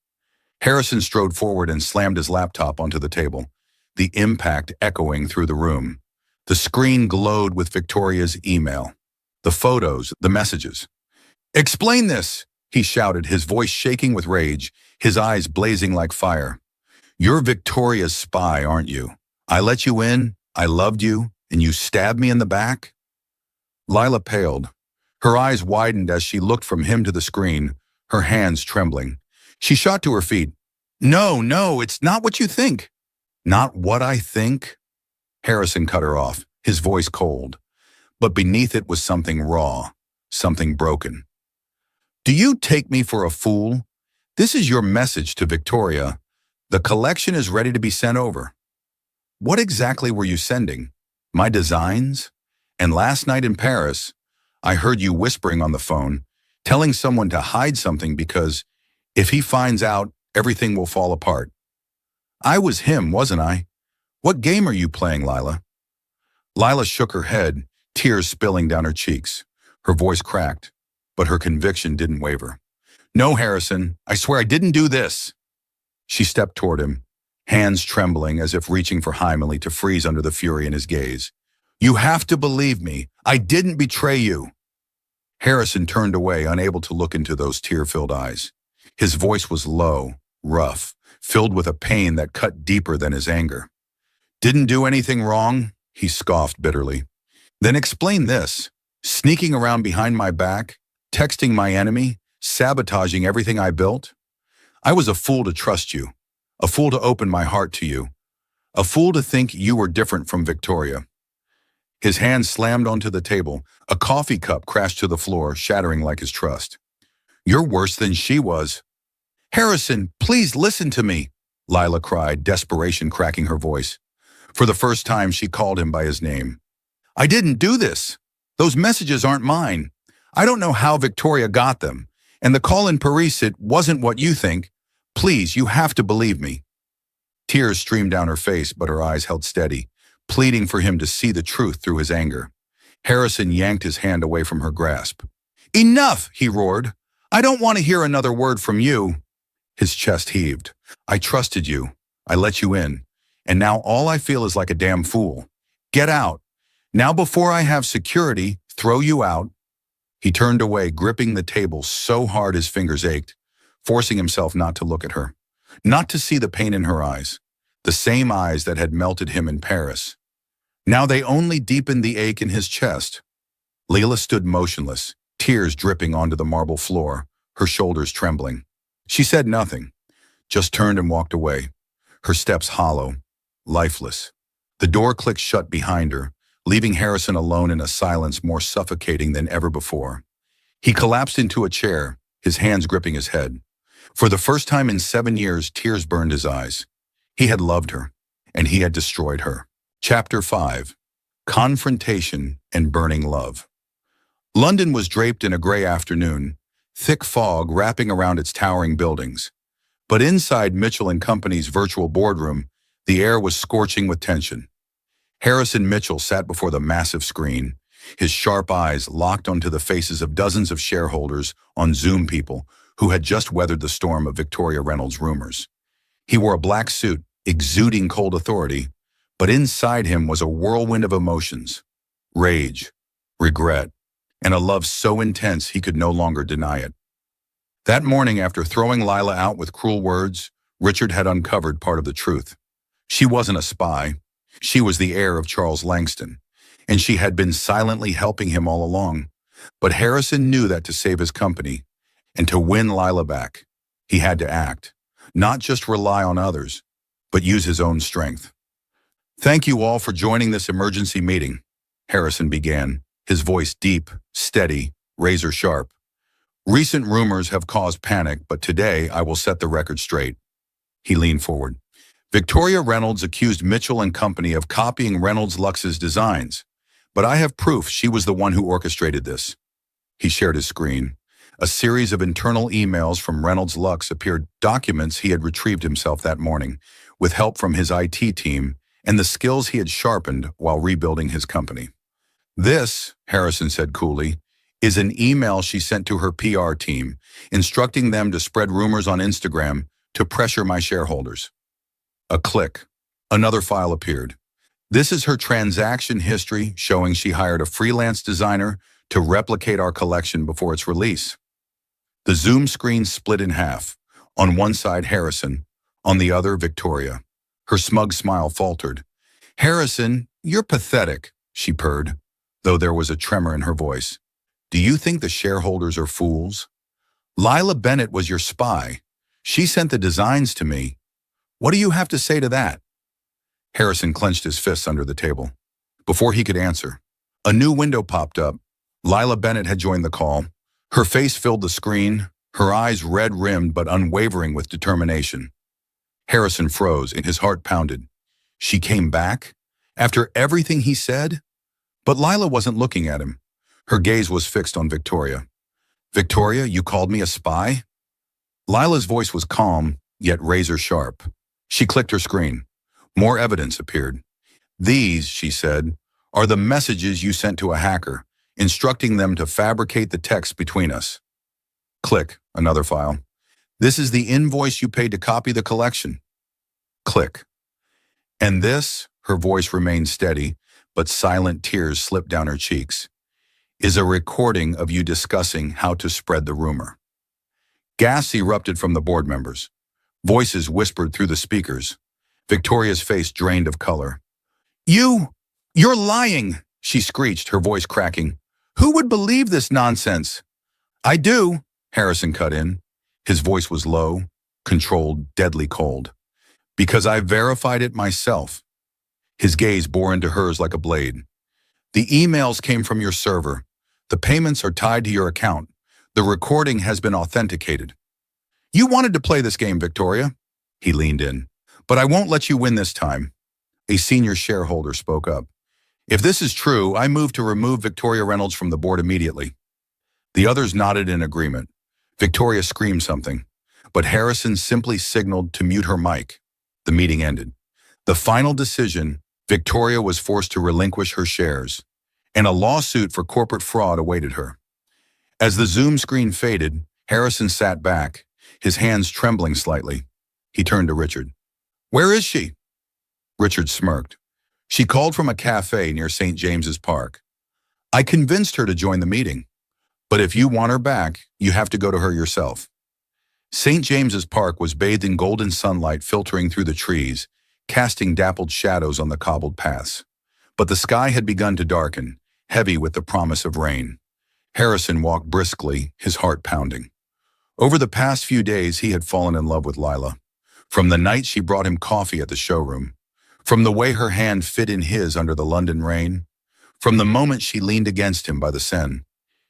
Speaker 1: Harrison strode forward and slammed his laptop onto the table, the impact echoing through the room. The screen glowed with Victoria's email, the photos, the messages. "Explain this," he shouted, his voice shaking with rage, his eyes blazing like fire. "You're Victoria's spy, aren't you? I let you in, I loved you, and you stabbed me in the back?" Lila paled. Her eyes widened as she looked from him to the screen, her hands trembling. She shot to her feet. No, it's not what you think." "Not what I think?" Harrison cut her off, his voice cold. But beneath it was something raw, something broken. "Do you take me for a fool? This is your message to Victoria. The collection is ready to be sent over." "What exactly were you sending? My designs? And last night in Paris, I heard you whispering on the phone, telling someone to hide something because if he finds out, everything will fall apart. I was him, wasn't I? What game are you playing, Lila?" Lila shook her head, tears spilling down her cheeks. Her voice cracked, but her conviction didn't waver. "No, Harrison, I swear I didn't do this." She stepped toward him, hands trembling as if reaching for Heimely to freeze under the fury in his gaze. "You have to believe me. I didn't betray you." Harrison turned away, unable to look into those tear-filled eyes. His voice was low, rough, filled with a pain that cut deeper than his anger. "Didn't do anything wrong?" he scoffed bitterly. "Then explain this. Sneaking around behind my back, texting my enemy, sabotaging everything I built? I was a fool to trust you, a fool to open my heart to you, a fool to think you were different from Victoria." His hand slammed onto the table. A coffee cup crashed to the floor, shattering like his trust. "You're worse than she was." "Harrison, please listen to me," Lila cried, desperation cracking her voice. For the first time, she called him by his name. "I didn't do this. Those messages aren't mine. I don't know how Victoria got them. And the call in Paris, it wasn't what you think. Please, you have to believe me." Tears streamed down her face, but her eyes held steady, pleading for him to see the truth through his anger. Harrison yanked his hand away from her grasp. "Enough," he roared. "I don't want to hear another word from you." His chest heaved. "I trusted you. I let you in. And now all I feel is like a damn fool. Get out. Now before I have security, throw you out." He turned away, gripping the table so hard his fingers ached, forcing himself not to look at her, not to see the pain in her eyes, the same eyes that had melted him in Paris. Now they only deepened the ache in his chest. Lila stood motionless, tears dripping onto the marble floor, her shoulders trembling. She said nothing, just turned and walked away, her steps hollow, lifeless. The door clicked shut behind her, leaving Harrison alone in a silence more suffocating than ever before. He collapsed into a chair, his hands gripping his head. For the first time in 7 years, tears burned his eyes. He had loved her, and he had destroyed her. Chapter 5. Confrontation and Burning Love. London was draped in a gray afternoon. thick fog wrapping around its towering buildings. But inside Mitchell and Company's virtual boardroom, the air was scorching with tension. Harrison Mitchell sat before the massive screen, his sharp eyes locked onto the faces of dozens of shareholders on Zoom people who had just weathered the storm of Victoria Reynolds' rumors. He wore a black suit, exuding cold authority, but inside him was a whirlwind of emotions: rage, regret, and a love so intense he could no longer deny it. That morning, after throwing Lila out with cruel words, Richard had uncovered part of the truth. She wasn't a spy. She was the heir of Charles Langston, and she had been silently helping him all along. But Harrison knew that to save his company and to win Lila back, he had to act, not just rely on others, but use his own strength. "Thank you all for joining this emergency meeting," Harrison began, his voice deep, steady, razor sharp. "Recent rumors have caused panic, but today I will set the record straight." He leaned forward. "Victoria Reynolds accused Mitchell and Company of copying Reynolds Lux's designs, but I have proof she was the one who orchestrated this." He shared his screen. A series of internal emails from Reynolds Lux appeared, documents he had retrieved himself that morning, with help from his IT team and the skills he had sharpened while rebuilding his company. "This," Harrison said coolly, "is an email she sent to her PR team, instructing them to spread rumors on Instagram to pressure my shareholders." A click. Another file appeared. "This is her transaction history showing she hired a freelance designer to replicate our collection before its release." The Zoom screen split in half. On one side, Harrison. On the other, Victoria. Her smug smile faltered. "Harrison, you're pathetic," she purred, though there was a tremor in her voice. "Do you think the shareholders are fools? Lila Bennett was your spy. She sent the designs to me. What do you have to say to that?" Harrison clenched his fists under the table. Before he could answer, a new window popped up. Lila Bennett had joined the call. Her face filled the screen, her eyes red-rimmed but unwavering with determination. Harrison froze and his heart pounded. She came back? After everything he said? But Lila wasn't looking at him. Her gaze was fixed on Victoria. "Victoria, you called me a spy?" Lila's voice was calm, yet razor sharp. She clicked her screen. More evidence appeared. "These," she said, "are the messages you sent to a hacker, instructing them to fabricate the text between us." Click, another file. "This is the invoice you paid to copy the collection." Click. "And this," her voice remained steady, but silent tears slipped down her cheeks, "is a recording of you discussing how to spread the rumor." Gasps erupted from the board members. Voices whispered through the speakers. Victoria's face drained of color. You're lying," she screeched, her voice cracking. "Who would believe this nonsense?" "I do," Harrison cut in. His voice was low, controlled, deadly cold. "Because I verified it myself." His gaze bore into hers like a blade. "The emails came from your server. The payments are tied to your account. The recording has been authenticated." "You wanted to play this game, Victoria." He leaned in. "But I won't let you win this time." A senior shareholder spoke up. "If this is true, I move to remove Victoria Reynolds from the board immediately." The others nodded in agreement. Victoria screamed something, but Harrison simply signaled to mute her mic. The meeting ended. The final decision: Victoria was forced to relinquish her shares, and a lawsuit for corporate fraud awaited her. As the Zoom screen faded, Harrison sat back, his hands trembling slightly. He turned to Richard. "Where is she?" Richard smirked. "She called from a cafe near St. James's Park. I convinced her to join the meeting. But if you want her back, you have to go to her yourself." St. James's Park was bathed in golden sunlight filtering through the trees, casting dappled shadows on the cobbled paths. But the sky had begun to darken, heavy with the promise of rain. Harrison walked briskly, his heart pounding. Over the past few days, he had fallen in love with Lila. From the night she brought him coffee at the showroom, from the way her hand fit in his under the London rain, from the moment she leaned against him by the Seine.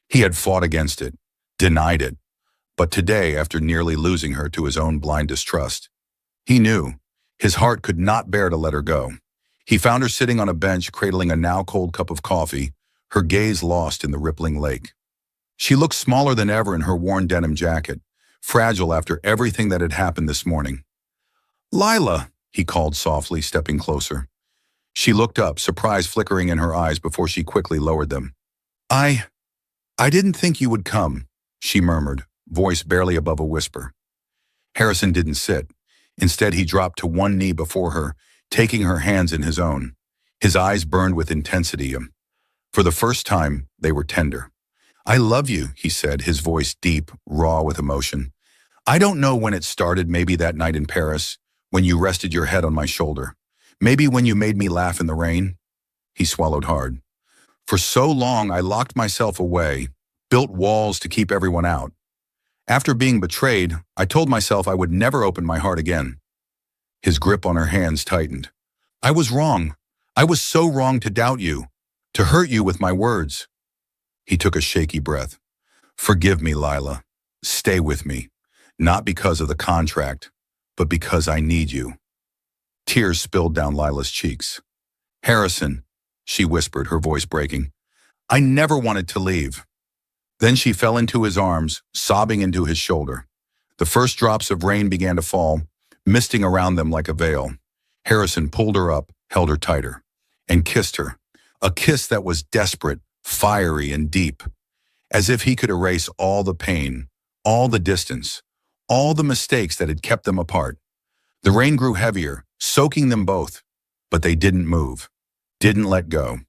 Speaker 1: He had fought against it, denied it. But today, after nearly losing her to his own blind distrust, he knew his heart could not bear to let her go. He found her sitting on a bench, cradling a now cold cup of coffee, her gaze lost in the rippling lake. She looked smaller than ever in her worn denim jacket, fragile after everything that had happened this morning. "Lila," he called softly, stepping closer. She looked up, surprise flickering in her eyes before she quickly lowered them. I didn't think you would come," she murmured, voice barely above a whisper. Harrison didn't sit. Instead, he dropped to one knee before her, taking her hands in his own. His eyes burned with intensity. For the first time, they were tender. "I love you," he said, his voice deep, raw with emotion. "I don't know when it started, maybe that night in Paris, when you rested your head on my shoulder. Maybe when you made me laugh in the rain." He swallowed hard. "For so long, I locked myself away, built walls to keep everyone out. After being betrayed, I told myself I would never open my heart again." His grip on her hands tightened. "I was wrong. I was so wrong to doubt you, to hurt you with my words." He took a shaky breath. "Forgive me, Lila. Stay with me. Not because of the contract, but because I need you." Tears spilled down Lila's cheeks. "Harrison," she whispered, her voice breaking, "I never wanted to leave." Then she fell into his arms, sobbing into his shoulder. The first drops of rain began to fall, misting around them like a veil. Harrison pulled her up, held her tighter, and kissed her, a kiss that was desperate, fiery, and deep, as if he could erase all the pain, all the distance, all the mistakes that had kept them apart. The rain grew heavier, soaking them both, but they didn't move, didn't let go.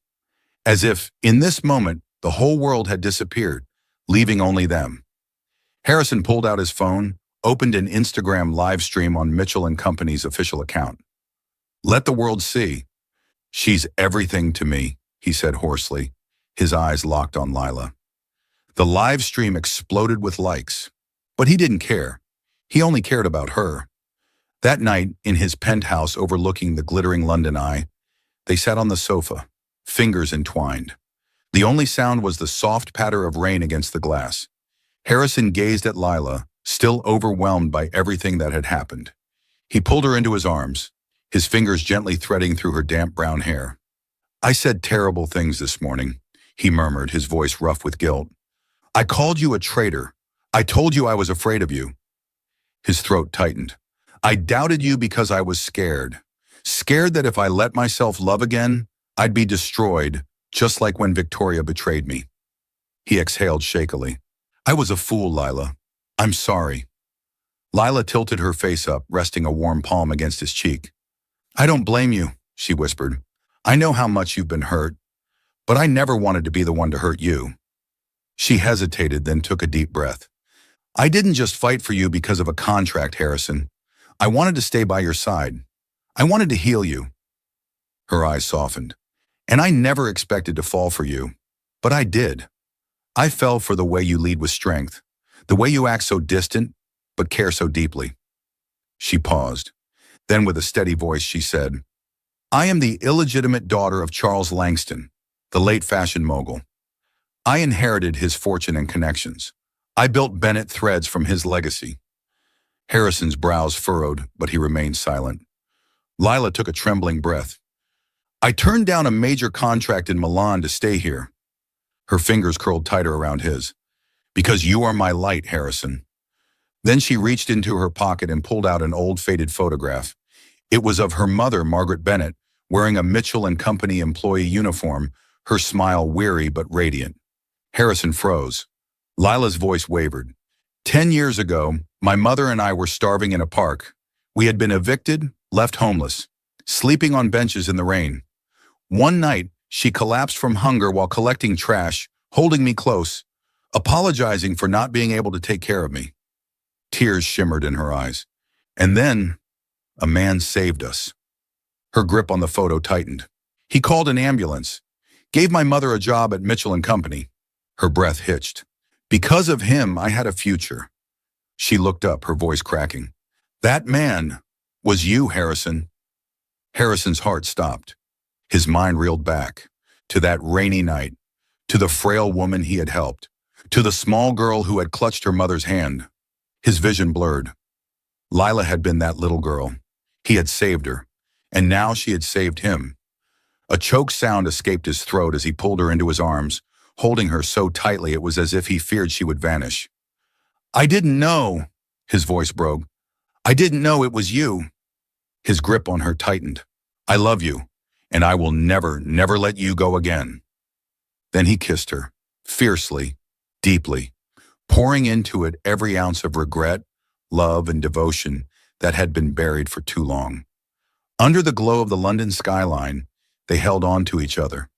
Speaker 1: As if, in this moment, the whole world had disappeared, leaving only them. Harrison pulled out his phone, opened an Instagram live stream on Mitchell & Company's official account. "Let the world see. She's everything to me," he said hoarsely, his eyes locked on Lila. The live stream exploded with likes, but he didn't care. He only cared about her. That night, in his penthouse overlooking the glittering London Eye, they sat on the sofa, fingers entwined. The only sound was the soft patter of rain against the glass. Harrison gazed at Lila, still overwhelmed by everything that had happened. He pulled her into his arms, his fingers gently threading through her damp brown hair. "I said terrible things this morning," he murmured, his voice rough with guilt. "I called you a traitor. I told you I was afraid of you." His throat tightened. "I doubted you because I was scared. Scared that if I let myself love again, I'd be destroyed, just like when Victoria betrayed me." He exhaled shakily. "I was a fool, Lila. I'm sorry." Lila tilted her face up, resting a warm palm against his cheek. "I don't blame you," she whispered. "I know how much you've been hurt, but I never wanted to be the one to hurt you." She hesitated, then took a deep breath. "I didn't just fight for you because of a contract, Harrison. I wanted to stay by your side. I wanted to heal you." Her eyes softened. "And I never expected to fall for you, but I did. I fell for the way you lead with strength, the way you act so distant, but care so deeply." She paused. Then with a steady voice she said, "I am the illegitimate daughter of Charles Langston, the late fashion mogul. I inherited his fortune and connections. I built Bennett Threads from his legacy." Harrison's brows furrowed, but he remained silent. Lila took a trembling breath. "I turned down a major contract in Milan to stay here." Her fingers curled tighter around his. "Because you are my light, Harrison." Then she reached into her pocket and pulled out an old faded photograph. It was of her mother, Margaret Bennett, wearing a Mitchell & Company employee uniform, her smile weary but radiant. Harrison froze. Lila's voice wavered. 10 years ago, my mother and I were starving in a park. We had been evicted, left homeless, sleeping on benches in the rain. One night, she collapsed from hunger while collecting trash, holding me close, apologizing for not being able to take care of me. Tears shimmered in her eyes. And then, a man saved us." Her grip on the photo tightened. "He called an ambulance, gave my mother a job at Mitchell & Company." Her breath hitched. "Because of him, I had a future." She looked up, her voice cracking. "That man was you, Harrison." Harrison's heart stopped. His mind reeled back to that rainy night, to the frail woman he had helped, to the small girl who had clutched her mother's hand. His vision blurred. Lila had been that little girl. He had saved her, and now she had saved him. A choked sound escaped his throat as he pulled her into his arms, holding her so tightly it was as if he feared she would vanish. "I didn't know," his voice broke. "I didn't know it was you." His grip on her tightened. "I love you, and I will never, never let you go again." Then he kissed her, fiercely, deeply, pouring into it every ounce of regret, love, and devotion that had been buried for too long. Under the glow of the London skyline, they held on to each other.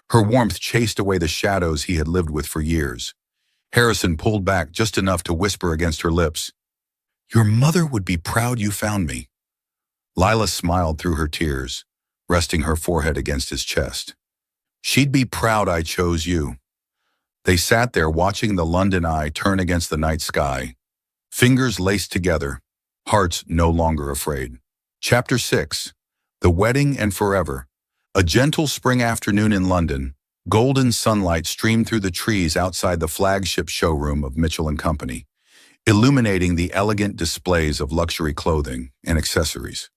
Speaker 1: Her warmth chased away the shadows he had lived with for years. Harrison pulled back just enough to whisper against her lips, "Your mother would be proud you found me." Lila smiled through her tears, resting her forehead against his chest. "She'd be proud I chose you." They sat there watching the London eye turn against the night sky, fingers laced together, hearts no longer afraid. Chapter 6. The Wedding and Forever. A gentle spring afternoon in London, golden sunlight streamed through the trees outside the flagship showroom of Mitchell & Company, illuminating the elegant displays of luxury clothing and accessories.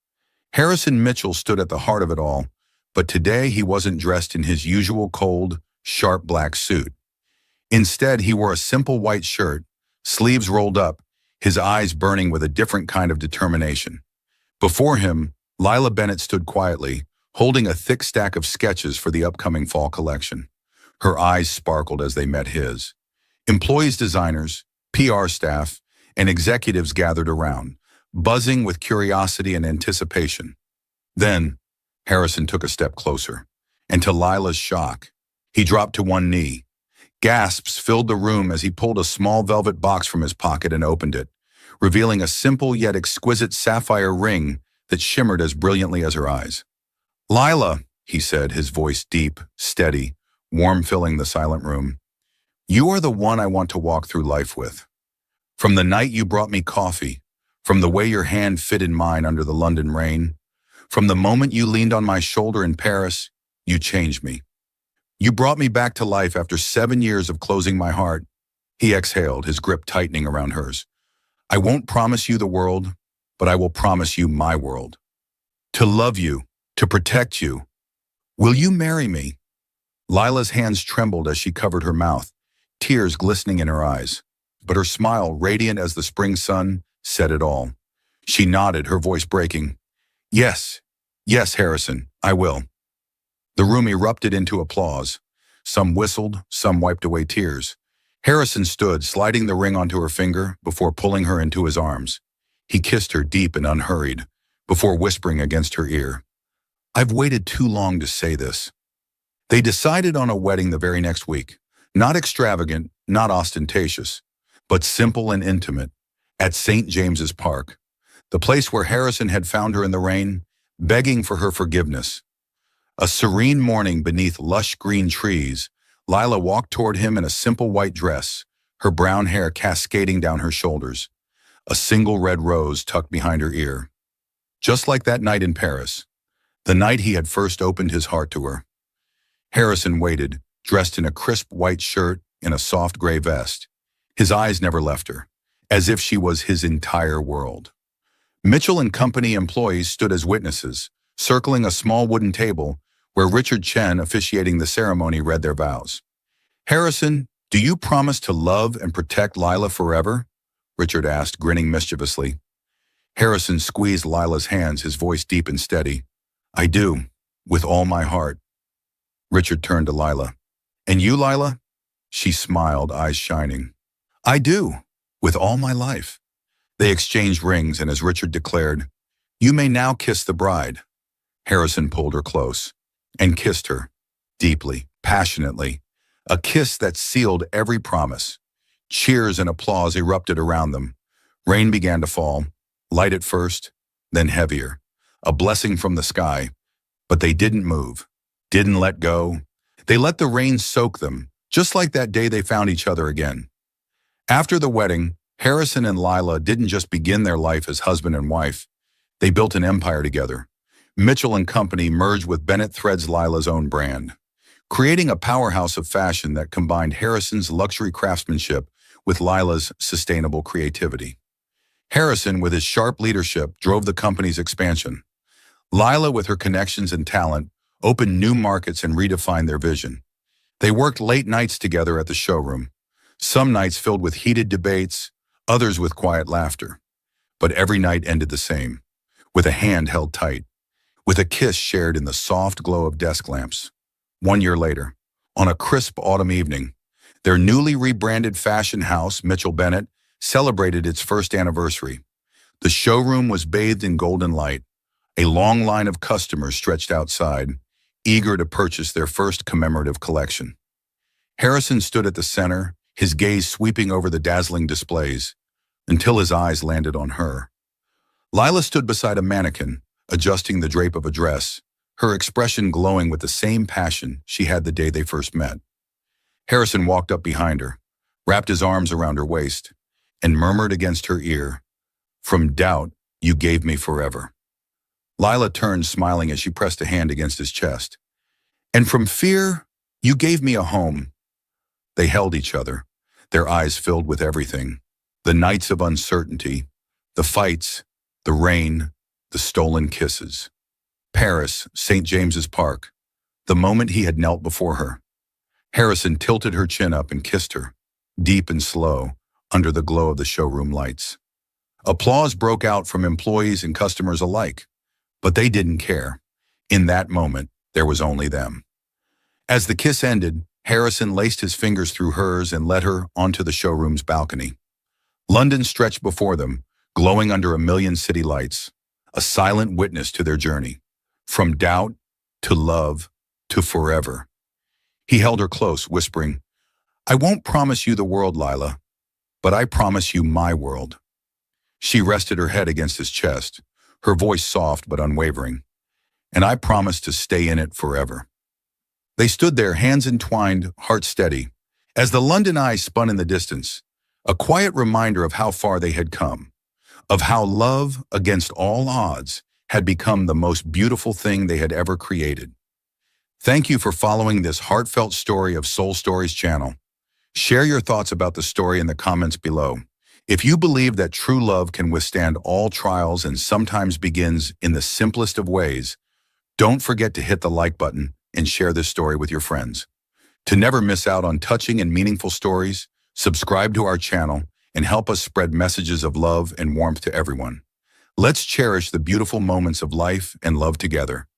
Speaker 1: Harrison Mitchell stood at the heart of it all, but today he wasn't dressed in his usual cold, sharp black suit. Instead, he wore a simple white shirt, sleeves rolled up, his eyes burning with a different kind of determination. Before him, Lila Bennett stood quietly, holding a thick stack of sketches for the upcoming fall collection. Her eyes sparkled as they met his. Employees, designers, PR staff, and executives gathered around, buzzing with curiosity and anticipation. Then, Harrison took a step closer, and to Lila's shock, he dropped to one knee. Gasps filled the room as he pulled a small velvet box from his pocket and opened it, revealing a simple yet exquisite sapphire ring that shimmered as brilliantly as her eyes. "Lila," he said, his voice deep, steady, warm filling the silent room, "you are the one I want to walk through life with. From the night you brought me coffee, from the way your hand fit in mine under the London rain, from the moment you leaned on my shoulder in Paris, you changed me. You brought me back to life after 7 years of closing my heart." He exhaled, his grip tightening around hers. "I won't promise you the world, but I will promise you my world. To love you, to protect you. Will you marry me?" Lila's hands trembled as she covered her mouth, tears glistening in her eyes. But her smile, radiant as the spring sun, said it all. She nodded, her voice breaking. "Yes, yes, Harrison, I will." The room erupted into applause. Some whistled, some wiped away tears. Harrison stood, sliding the ring onto her finger before pulling her into his arms. He kissed her deep and unhurried, before whispering against her ear, "I've waited too long to say this." They decided on a wedding the very next week. Not extravagant, not ostentatious, but simple and intimate, at St. James's Park, the place where Harrison had found her in the rain, begging for her forgiveness. A serene morning beneath lush green trees, Lila walked toward him in a simple white dress, her brown hair cascading down her shoulders, a single red rose tucked behind her ear. Just like that night in Paris, the night he had first opened his heart to her. Harrison waited, dressed in a crisp white shirt and a soft gray vest. His eyes never left her, as if she was his entire world. Mitchell & Company employees stood as witnesses, circling a small wooden table where Richard Chen, officiating the ceremony, read their vows. "Harrison, do you promise to love and protect Lila forever?" Richard asked, grinning mischievously. Harrison squeezed Lila's hands, his voice deep and steady. "I do, with all my heart." Richard turned to Lila. "And you, Lila?" She smiled, eyes shining. "I do, with all my life." They exchanged rings, and as Richard declared, "You may now kiss the bride," Harrison pulled her close and kissed her, deeply, passionately, a kiss that sealed every promise. Cheers and applause erupted around them. Rain began to fall, light at first, then heavier, a blessing from the sky. But they didn't move, didn't let go. They let the rain soak them, just like that day they found each other again. After the wedding, Harrison and Lila didn't just begin their life as husband and wife. They built an empire together. Mitchell & Company merged with Bennett Threads, Lila's own brand, creating a powerhouse of fashion that combined Harrison's luxury craftsmanship with Lila's sustainable creativity. Harrison, with his sharp leadership, drove the company's expansion. Lila, with her connections and talent, opened new markets and redefined their vision. They worked late nights together at the showroom, some nights filled with heated debates, others with quiet laughter. But every night ended the same, with a hand held tight, with a kiss shared in the soft glow of desk lamps. 1 year later, on a crisp autumn evening, their newly rebranded fashion house, Mitchell Bennett, celebrated its first anniversary. The showroom was bathed in golden light. A long line of customers stretched outside, eager to purchase their first commemorative collection. Harrison stood at the center, his gaze sweeping over the dazzling displays, until his eyes landed on her. Lila stood beside a mannequin, adjusting the drape of a dress, her expression glowing with the same passion she had the day they first met. Harrison walked up behind her, wrapped his arms around her waist, and murmured against her ear, "From doubt, you gave me forever." Lila turned, smiling as she pressed a hand against his chest. "And from fear, you gave me a home." They held each other, their eyes filled with everything. The nights of uncertainty, the fights, the rain, the stolen kisses. Paris, St. James's Park, the moment he had knelt before her. Harrison tilted her chin up and kissed her, deep and slow, under the glow of the showroom lights. Applause broke out from employees and customers alike, but they didn't care. In that moment, there was only them. As the kiss ended, Harrison laced his fingers through hers and led her onto the showroom's balcony. London stretched before them, glowing under a million city lights, a silent witness to their journey, from doubt to love to forever. He held her close, whispering, "I won't promise you the world, Lila, but I promise you my world." She rested her head against his chest, her voice soft but unwavering. "And I promise to stay in it forever." They stood there, hands entwined, hearts steady, as the London Eye spun in the distance, a quiet reminder of how far they had come, of how love, against all odds, had become the most beautiful thing they had ever created. Thank you for following this heartfelt story of Soul Stories channel. Share your thoughts about the story in the comments below. If you believe that true love can withstand all trials and sometimes begins in the simplest of ways, don't forget to hit the like button and share this story with your friends. To never miss out on touching and meaningful stories, subscribe to our channel and help us spread messages of love and warmth to everyone. Let's cherish the beautiful moments of life and love together.